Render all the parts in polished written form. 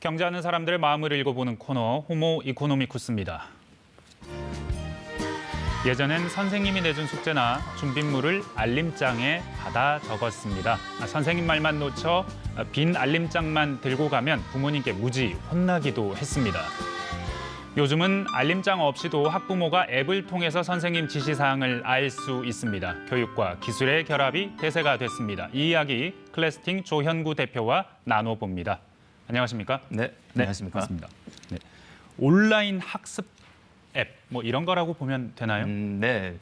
경제하는 사람들의 마음을 읽어보는 코너 호모 이코노미쿠스입니다. 예전엔 선생님이 내준 숙제나 준비물을 알림장에 받아 적었습니다. 선생님 말만 놓쳐 빈 알림장만 들고 가면 부모님께 무지 혼나기도 했습니다. 요즘은 알림장 없이도 학부모가 앱을 통해서 선생님 지시사항을 알 수 있습니다. 교육과 기술의 결합이 대세가 됐습니다. 이 이야기 클래스팅 조현구 대표와 나눠봅니다. 안녕하십니까? 네, 안녕하십니까? 반갑습니다. 네. 온라인 학습 앱, 뭐 이런 거라고 보면 되나요? 네,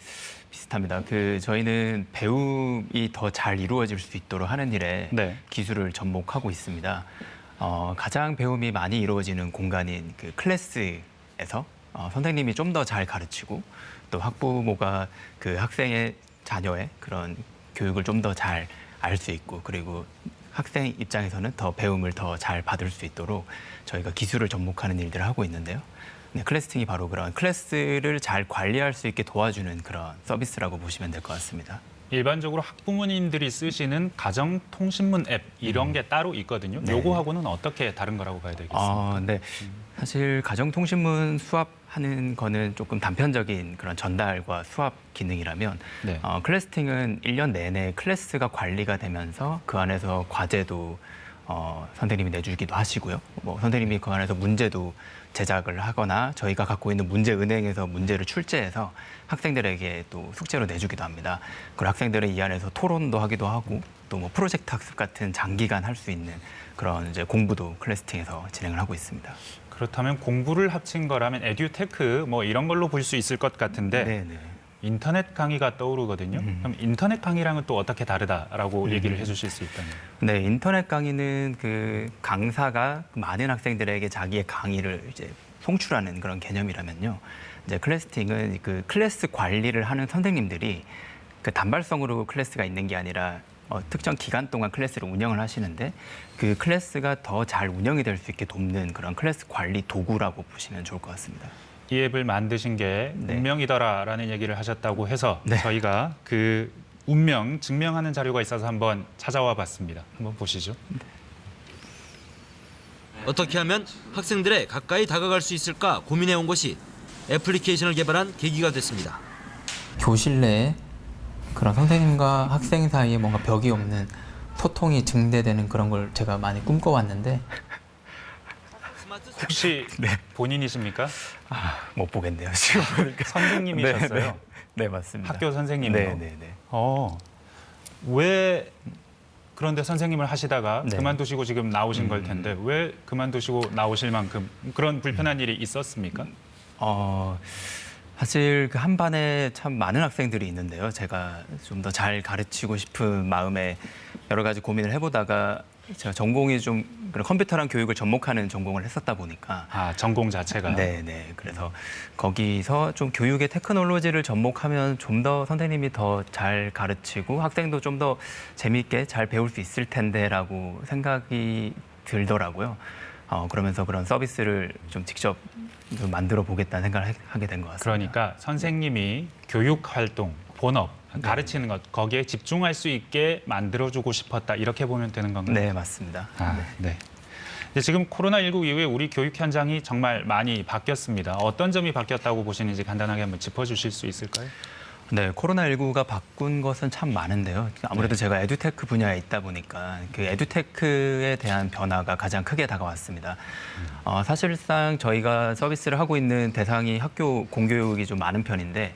비슷합니다. 저희는 배움이 더 잘 이루어질 수 있도록 하는 일에 네. 기술을 접목하고 있습니다. 가장 배움이 많이 이루어지는 공간인 클래스에서 선생님이 좀 더 잘 가르치고 또 학부모가 학생의 자녀의 그런 교육을 좀 더 잘 알 수 있고 그리고 학생 입장에서는 더 배움을 더 잘 받을 수 있도록 저희가 기술을 접목하는 일들을 하고 있는데요. 네, 클래스팅이 바로 그런 클래스를 잘 관리할 수 있게 도와주는 그런 서비스라고 보시면 될 것 같습니다. 일반적으로 학부모님들이 쓰시는 가정통신문 앱 이런 게 따로 있거든요. 네. 요거하고는 어떻게 다른 거라고 봐야 되겠습니까? 네. 사실 가정통신문 수합하는 거는 조금 단편적인 그런 전달과 수합 기능이라면 네. 클래스팅은 1년 내내 클래스가 관리가 되면서 그 안에서 과제도 선생님이 내주기도 하시고요. 선생님이 그 안에서 문제도 제작을 하거나 저희가 갖고 있는 문제은행에서 문제를 출제해서 학생들에게 또 숙제로 내주기도 합니다. 그리고 학생들은 이 안에서 토론도 하기도 하고 또 프로젝트 학습 같은 장기간 할 수 있는 그런 이제 공부도 클래스팅에서 진행을 하고 있습니다. 그렇다면 공부를 합친 거라면 에듀테크 뭐 이런 걸로 볼 수 있을 것 같은데 네네. 인터넷 강의가 떠오르거든요. 그럼 인터넷 강의랑은 또 어떻게 다르다라고 얘기를 해주실 수 있다면? 네, 인터넷 강의는 강사가 많은 학생들에게 자기의 강의를 이제 송출하는 그런 개념이라면요. 이제 클래스팅은 클래스 관리를 하는 선생님들이 단발성으로 클래스가 있는 게 아니라 특정 기간 동안 클래스를 운영을 하시는데 그 클래스가 더 잘 운영이 될 수 있게 돕는 그런 클래스 관리 도구라고 보시면 좋을 것 같습니다. 이 앱을 만드신 게 네. 운명이더라라는 얘기를 하셨다고 해서 네. 저희가 그 운명 증명하는 자료가 있어서 한번 찾아와 봤습니다. 한번 보시죠. 어떻게 하면 학생들에 가까이 다가갈 수 있을까 고민해 온 것이 애플리케이션을 개발한 계기가 됐습니다. 교실 내에 그런 선생님과 학생 사이에 뭔가 벽이 없는 소통이 증대되는 그런 걸 제가 많이 꿈꿔왔는데 혹시 네. 본인이십니까? 못 보겠네요, 지금 보니까. 선생님이셨어요? 네, 맞습니다. 학교 선생님으로? 네. 왜 그런데 선생님을 하시다가 네. 그만두시고 지금 나오신 걸 텐데 왜 그만두시고 나오실 만큼 그런 불편한 일이 있었습니까? 사실 한 반에 참 많은 학생들이 있는데요. 제가 좀 더 잘 가르치고 싶은 마음에 여러 가지 고민을 해보다가 제가 전공이 좀 그런 컴퓨터랑 교육을 접목하는 전공을 했었다 보니까 전공 자체가. 네. 그래서 거기서 좀 교육의 테크놀로지를 접목하면 좀 더 선생님이 더 잘 가르치고 학생도 좀 더 재미있게 잘 배울 수 있을 텐데라고 생각이 들더라고요. 그러면서 그런 서비스를 좀 직접 좀 만들어 보겠다는 생각을 하게 된 것 같습니다. 그러니까 선생님이 교육 활동, 본업, 가르치는 것 거기에 집중할 수 있게 만들어주고 싶었다 이렇게 보면 되는 건가요? 네, 맞습니다. 네. 근데 지금 코로나19 이후에 우리 교육 현장이 정말 많이 바뀌었습니다. 어떤 점이 바뀌었다고 보시는지 간단하게 한번 짚어주실 수 있을까요? 네, 코로나19가 바꾼 것은 참 많은데요. 아무래도 네. 제가 에듀테크 분야에 있다 보니까 에듀테크에 대한 변화가 가장 크게 다가왔습니다. 사실상 저희가 서비스를 하고 있는 대상이 학교 공교육이 좀 많은 편인데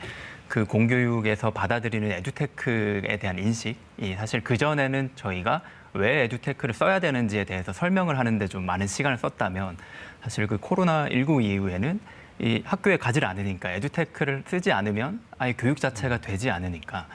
그 공교육에서 받아들이는 에듀테크에 대한 인식이 사실 그전에는 저희가 왜 에듀테크를 써야 되는지에 대해서 설명을 하는데 좀 많은 시간을 썼다면 사실 코로나19 이후에는 이 학교에 가지를 않으니까 에듀테크를 쓰지 않으면 아예 교육 자체가 되지 않으니까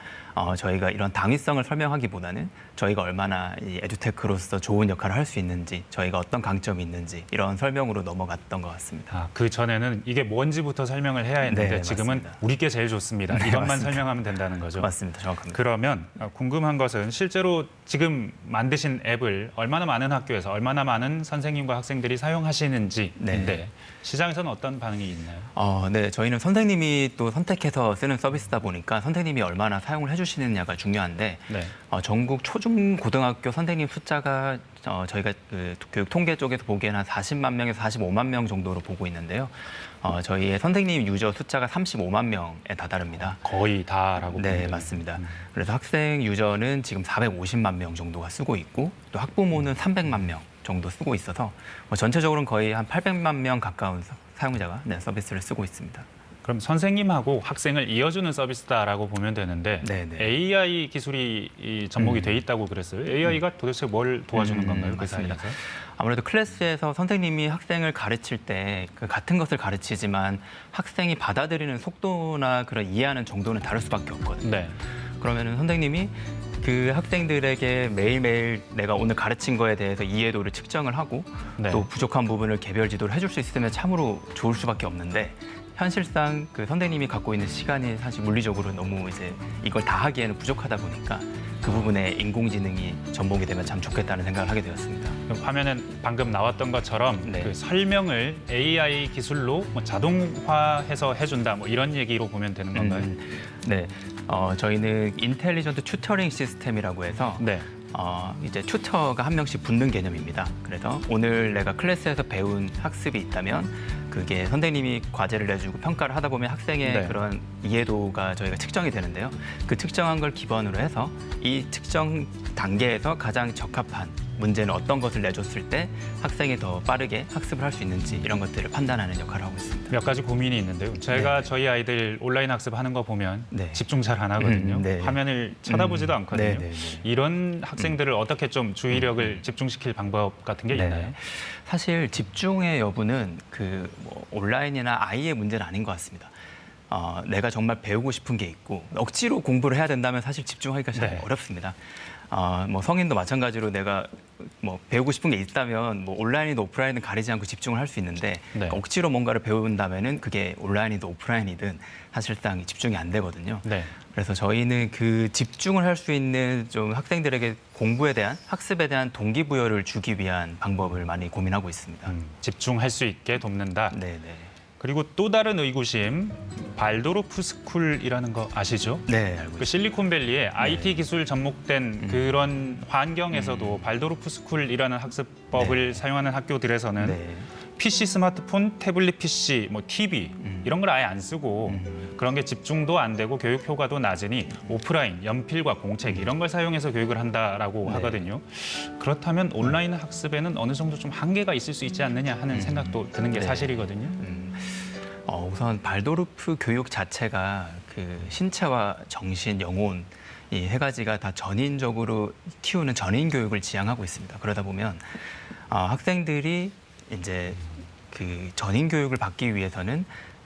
저희가 이런 당위성을 설명하기보다는 저희가 얼마나 이 에듀테크로서 좋은 역할을 할 수 있는지 저희가 어떤 강점이 있는지 이런 설명으로 넘어갔던 것 같습니다. 그 전에는 이게 뭔지부터 설명을 해야 했는데 네, 지금은 맞습니다. 우리께 제일 좋습니다. 네, 이것만 맞습니다. 설명하면 된다는 거죠. 맞습니다. 정확합니다. 그러면 궁금한 것은 실제로 지금 만드신 앱을 얼마나 많은 학교에서 얼마나 많은 선생님과 학생들이 사용하시는지인데 네. 시장에서는 어떤 반응이 있나요? 네, 저희는 선생님이 또 선택해서 쓰는 서비스다 보니까 선생님이 얼마나 사용을 해주시느냐가 중요한데 네. 전국 초중 고등학교 선생님 숫자가 저희가 그 교육 통계 쪽에서 보기에는 한 40만 명에서 45만 명 정도로 보고 있는데요. 저희의 선생님 유저 숫자가 35만 명에 다다릅니다. 거의 다라고 네, 보면 되는. 맞습니다. 그래서 학생 유저는 지금 450만 명 정도가 쓰고 있고 또 학부모는 300만 명 정도 쓰고 있어서 전체적으로는 거의 한 800만 명 가까운 사용자가 서비스를 쓰고 있습니다. 그럼 선생님하고 학생을 이어주는 서비스다라고 보면 되는데 네네. AI 기술이 접목이 돼 있다고 그랬어요. AI가 도대체 뭘 도와주는 건가요? 그 맞습니다. 사이에서? 아무래도 클래스에서 선생님이 학생을 가르칠 때 그 같은 것을 가르치지만 학생이 받아들이는 속도나 그런 이해하는 정도는 다를 수밖에 없거든요. 네. 그러면은 선생님이 그 학생들에게 매일매일 내가 오늘 가르친 거에 대해서 이해도를 측정을 하고 네. 또 부족한 부분을 개별 지도를 해줄 수 있으면 참으로 좋을 수밖에 없는데 현실상 그 선생님이 갖고 있는 시간이 사실 물리적으로 너무 이제 이걸 다 하기에는 부족하다 보니까 그 부분에 인공지능이 접목이 되면 참 좋겠다는 생각을 하게 되었습니다. 그럼 화면엔 방금 나왔던 것처럼 네. 그 설명을 AI 기술로 뭐 자동화해서 해준다 뭐 이런 얘기로 보면 되는 건가요? 네, 저희는 인텔리전트 튜터링 시스템이라고 해서 네. 이제 튜터가 한 명씩 붙는 개념입니다. 그래서 오늘 내가 클래스에서 배운 학습이 있다면 그게 선생님이 과제를 내주고 평가를 하다 보면 학생의 네. 그런 이해도가 저희가 측정이 되는데요. 그 측정한 걸 기반으로 해서 이 측정 단계에서 가장 적합한 문제는 어떤 것을 내줬을 때 학생이 더 빠르게 학습을 할 수 있는지 이런 것들을 판단하는 역할을 하고 있습니다. 몇 가지 고민이 있는데요. 제가 저희 아이들 온라인 학습하는 거 보면 네. 집중 잘 안 하거든요. 네. 화면을 쳐다보지도 않거든요. 네. 이런 학생들을 어떻게 좀 주의력을 집중시킬 방법 같은 게 있나요? 사실 집중의 여부는 뭐 온라인이나 아이의 문제는 아닌 것 같습니다. 내가 정말 배우고 싶은 게 있고 억지로 공부를 해야 된다면 사실 집중하기가 잘 네. 어렵습니다. 뭐 성인도 마찬가지로 내가 뭐 배우고 싶은 게 있다면 뭐 온라인이든 오프라인이든 가리지 않고 집중을 할 수 있는데 네. 억지로 뭔가를 배운다면은 그게 온라인이든 오프라인이든 사실상 집중이 안 되거든요. 네. 그래서 저희는 그 집중을 할 수 있는 좀 학생들에게 공부에 대한 학습에 대한 동기부여를 주기 위한 방법을 많이 고민하고 있습니다. 집중할 수 있게 돕는다. 네네. 그리고 또 다른 의구심, 발도르프 스쿨이라는 거 아시죠? 네, 알고 그 있습니다. 실리콘밸리에 IT 기술 접목된 그런 환경에서도 발도르프 스쿨이라는 학습법을 사용하는 학교들에서는 네. PC, 스마트폰, 태블릿 PC, 뭐 TV 이런 걸 아예 안 쓰고 그런 게 집중도 안 되고 교육 효과도 낮으니 오프라인, 연필과 공책 이런 걸 사용해서 교육을 한다라고 하거든요. 그렇다면 온라인 학습에는 어느 정도 좀 한계가 있을 수 있지 않느냐 하는 생각도 드는 게 네. 사실이거든요. 우선 발도르프 교육 자체가 그 신체와 정신, 영혼 이 세 가지가 다 전인적으로 키우는 전인 교육을 지향하고 있습니다. 그러다 보면 학생들이 이제 그 전인 교육을 받기 위해서는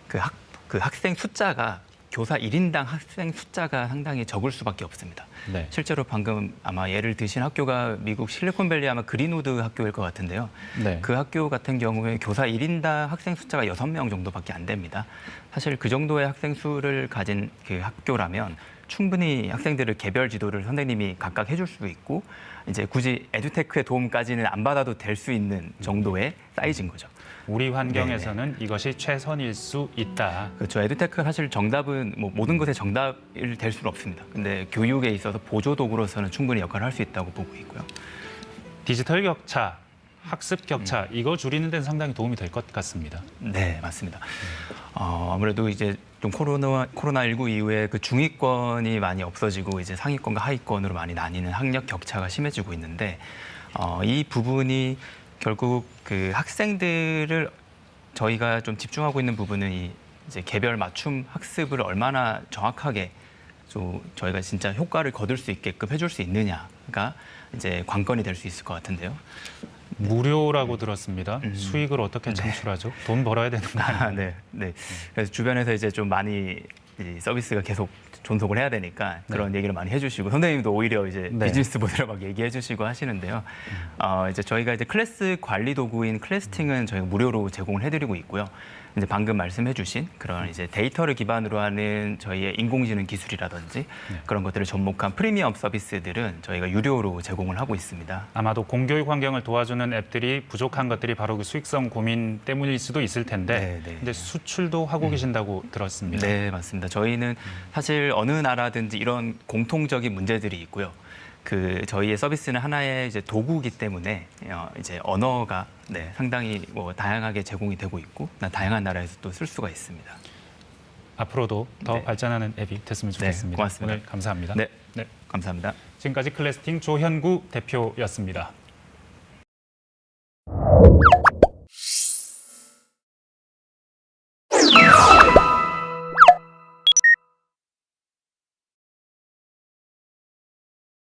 그 학생 숫자가 교사 1인당 학생 숫자가 상당히 적을 수밖에 없습니다. 네. 실제로 방금 아마 예를 드신 학교가 미국 실리콘밸리 아마 그린우드 학교일 것 같은데요. 네. 그 학교 같은 경우에 교사 1인당 학생 숫자가 6명 정도밖에 안 됩니다. 사실 그 정도의 학생 수를 가진 그 학교라면 충분히 학생들을 개별 지도를 선생님이 각각 해줄 수 있고 이제 굳이 에듀테크의 도움까지는 안 받아도 될 수 있는 정도의 사이즈인 거죠. 우리 환경에서는 이것이 최선일 수 있다. 그렇죠. 에듀테크 사실 정답은 뭐 모든 것의 정답이 될 수는 없습니다. 근데 교육에 있어서 보조 도구로서는 충분히 역할을 할 수 있다고 보고 있고요. 디지털 격차, 학습 격차 이거 줄이는 데는 상당히 도움이 될 것 같습니다. 네, 맞습니다. 아무래도 이제 좀 코로나19 이후에 그 중위권이 많이 없어지고 이제 상위권과 하위권으로 많이 나뉘는 학력 격차가 심해지고 있는데 이 부분이 결국 그 학생들을 저희가 좀 집중하고 있는 부분은 이제 개별 맞춤 학습을 얼마나 정확하게 저희가 진짜 효과를 거둘 수 있게끔 해줄 수 있느냐가 이제 관건이 될 수 있을 것 같은데요. 무료라고 들었습니다. 수익을 어떻게 창출하죠? 돈 벌어야 되는 거 아니에요? 네. 그래서 주변에서 이제 좀 많이 이 서비스가 계속 존속을 해야 되니까 그런 얘기를 많이 해주시고 선생님도 오히려 이제 비즈니스 모델을 막 얘기해주시고 하시는데요. 이제 저희가 이제 클래스 관리 도구인 클래스팅은 저희가 무료로 제공을 해드리고 있고요. 이제 방금 말씀해주신 그런 이제 데이터를 기반으로 하는 저희의 인공지능 기술이라든지 그런 것들을 접목한 프리미엄 서비스들은 저희가 유료로 제공을 하고 있습니다. 아마도 공교육 환경을 도와주는 앱들이 부족한 것들이 바로 그 수익성 고민 때문일 수도 있을 텐데 네. 이제 수출도 하고 계신다고 들었습니다. 네, 맞습니다. 맞습니다. 저희는 사실 어느 나라든지 이런 공통적인 문제들이 있고요. 저희의 서비스는 하나의 이제 도구이기 때문에 이제 언어가 상당히 뭐 다양하게 제공이 되고 있고 다양한 나라에서 또 쓸 수가 있습니다. 앞으로도 더 네. 발전하는 앱이 됐으면 좋겠습니다. 고맙습니다. 오늘 감사합니다. 네, 감사합니다. 지금까지 클래스팅 조현구 대표였습니다.